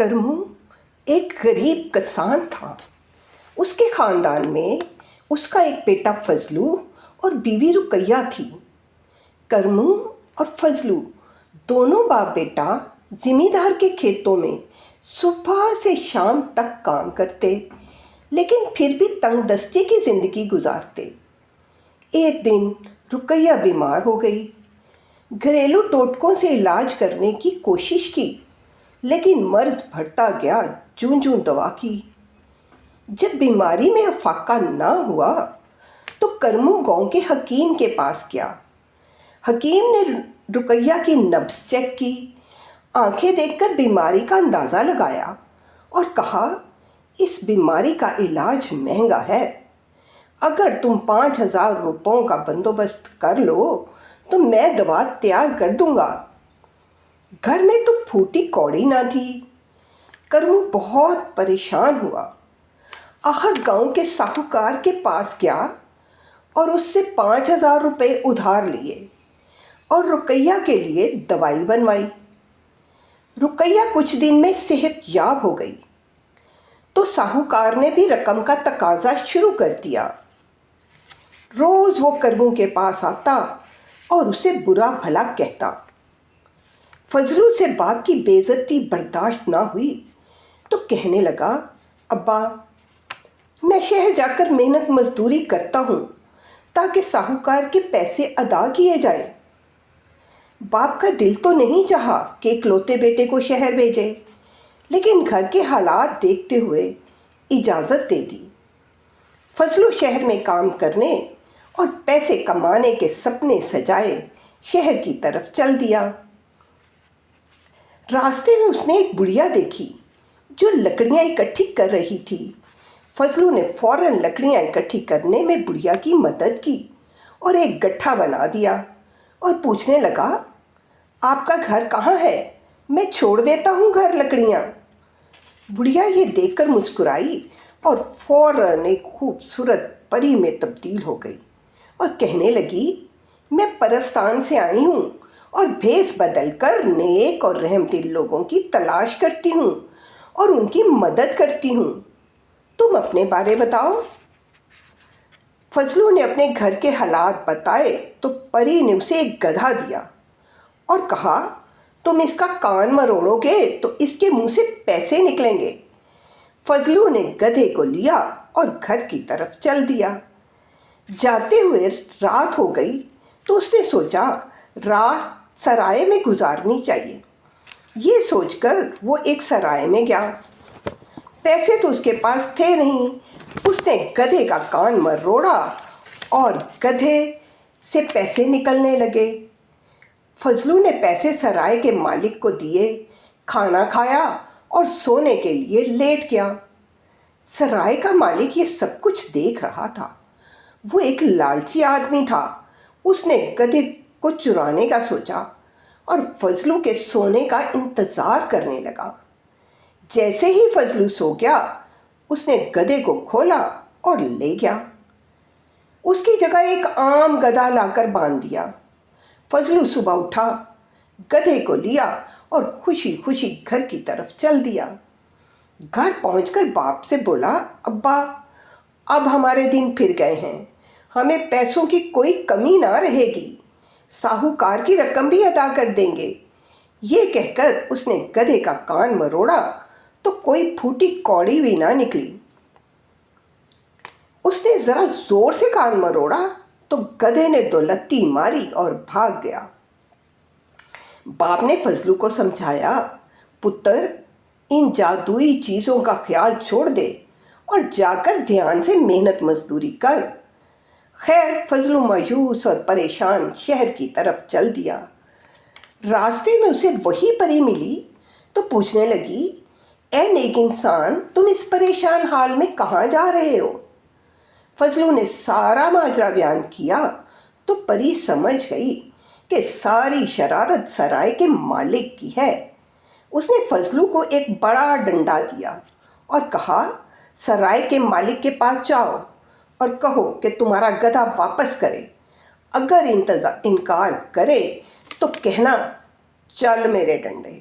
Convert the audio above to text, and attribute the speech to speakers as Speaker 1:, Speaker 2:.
Speaker 1: کرمو ایک غریب کسان تھا۔ اس کے خاندان میں اس کا ایک بیٹا فضلو اور بیوی رقیہ تھی۔ کرمو اور فضلو دونوں باپ بیٹا زمیندار کے کھیتوں میں صبح سے شام تک کام کرتے، لیکن پھر بھی تنگ دستی کی زندگی گزارتے۔ ایک دن رقیہ بیمار ہو گئی۔ گھریلو ٹوٹکوں سے علاج کرنے کی کوشش کی، لیکن مرض بڑھتا گیا جوں جوں دوا کی۔ جب بیماری میں افاقہ نہ ہوا تو کرمو گاؤں کے حکیم کے پاس گیا۔ حکیم نے رقیہ کی نبض چیک کی، آنکھیں دیکھ کر بیماری کا اندازہ لگایا اور کہا، اس بیماری کا علاج مہنگا ہے، اگر تم 5,000 روپوں کا بندوبست کر لو تو میں دوا تیار کر دوں گا۔ گھر میں تو پھوٹی کوڑی نہ تھی۔ کرمو بہت پریشان ہوا۔ آخر گاؤں کے ساہوکار کے پاس گیا اور اس سے 5,000 روپے ادھار لیے اور رقیہ کے لیے دوائی بنوائی۔ رقیہ کچھ دن میں صحت یاب ہو گئی تو ساہوکار نے بھی رقم کا تقاضا شروع کر دیا۔ روز وہ کرمو کے پاس آتا اور اسے برا بھلا کہتا۔ فضلو سے باپ کی بے عزتی برداشت نہ ہوئی تو کہنے لگا، ابا، میں شہر جا کر محنت مزدوری کرتا ہوں تاکہ ساہوکار کے پیسے ادا کیے جائیں۔ باپ کا دل تو نہیں چاہا کہ اکلوتے بیٹے کو شہر بھیجے، لیکن گھر کے حالات دیکھتے ہوئے اجازت دے دی۔ فضلو شہر میں کام کرنے اور پیسے کمانے کے سپنے سجائے شہر کی طرف چل دیا۔ راستے میں اس نے ایک بڑھیا دیکھی جو لکڑیاں اکٹھی کر رہی تھی۔ فضلو نے فوراً لکڑیاں اکٹھی کرنے میں بڑھیا کی مدد کی اور ایک گٹھا بنا دیا اور پوچھنے لگا، آپ کا گھر کہاں ہے؟ میں چھوڑ دیتا ہوں گھر لکڑیاں۔ بڑھیا یہ دیکھ کر مسکرائی اور فوراً ایک خوبصورت پری میں تبدیل ہو گئی اور کہنے لگی، میں پرستان سے آئی ہوں اور بھیس بدل کر نیک اور رحم دل لوگوں کی تلاش کرتی ہوں اور ان کی مدد کرتی ہوں۔ تم اپنے بارے بتاؤ۔ فضلو نے اپنے گھر کے حالات بتائے تو پری نے اسے ایک گدھا دیا اور کہا، تم اس کا کان مروڑو گے تو اس کے منہ سے پیسے نکلیں گے۔ فضلو نے گدھے کو لیا اور گھر کی طرف چل دیا۔ جاتے ہوئے رات ہو گئی تو اس نے سوچا رات سرائے میں گزارنی چاہیے۔ یہ سوچ کر وہ ایک سرائے میں گیا۔ پیسے تو اس کے پاس تھے نہیں۔ اس نے گدھے کا کان مروڑا اور گدھے سے پیسے نکلنے لگے۔ فضلو نے پیسے سرائے کے مالک کو دیے، کھانا کھایا اور سونے کے لیے لیٹ گیا۔ سرائے کا مالک یہ سب کچھ دیکھ رہا تھا۔ وہ ایک لالچی آدمی تھا۔ اس نے گدھے کو چرانے کا سوچا اور فضلو کے سونے کا انتظار کرنے لگا۔ جیسے ہی فضلو سو گیا، اس نے گدھے کو کھولا اور لے گیا۔ اس کی جگہ ایک عام گدھا لا کر باندھ دیا۔ فضلو صبح اٹھا، گدھے کو لیا اور خوشی خوشی گھر کی طرف چل دیا۔ گھر پہنچ کر باپ سے بولا، ابا، اب ہمارے دن پھر گئے ہیں، ہمیں پیسوں کی کوئی کمی نہ رہے گی، ساہوکار کی رقم بھی ادا کر دیں گے۔ یہ کہہ کر اس نے گدھے کا کان مروڑا تو کوئی پھوٹی کوڑی بھی نہ نکلی۔ اس نے ذرا زور سے کان مروڑا تو گدھے نے دو لتی ماری اور بھاگ گیا۔ باپ نے فضلو کو سمجھایا، پتر، ان جادوئی چیزوں کا خیال چھوڑ دے اور جا کر دھیان سے محنت مزدوری کر۔ خیر، فضلو مایوس اور پریشان شہر کی طرف چل دیا۔ راستے میں اسے وہی پری ملی تو پوچھنے لگی، اے نیک انسان، تم اس پریشان حال میں کہاں جا رہے ہو؟ فضلو نے سارا ماجرا بیان کیا تو پری سمجھ گئی کہ ساری شرارت سرائے کے مالک کی ہے۔ اس نے فضلو کو ایک بڑا ڈنڈا دیا اور کہا، سرائے کے مالک کے پاس جاؤ اور کہو کہ تمہارا گدھا واپس کرے۔ اگر انکار کرے تو کہنا، چل میرے ڈنڈے،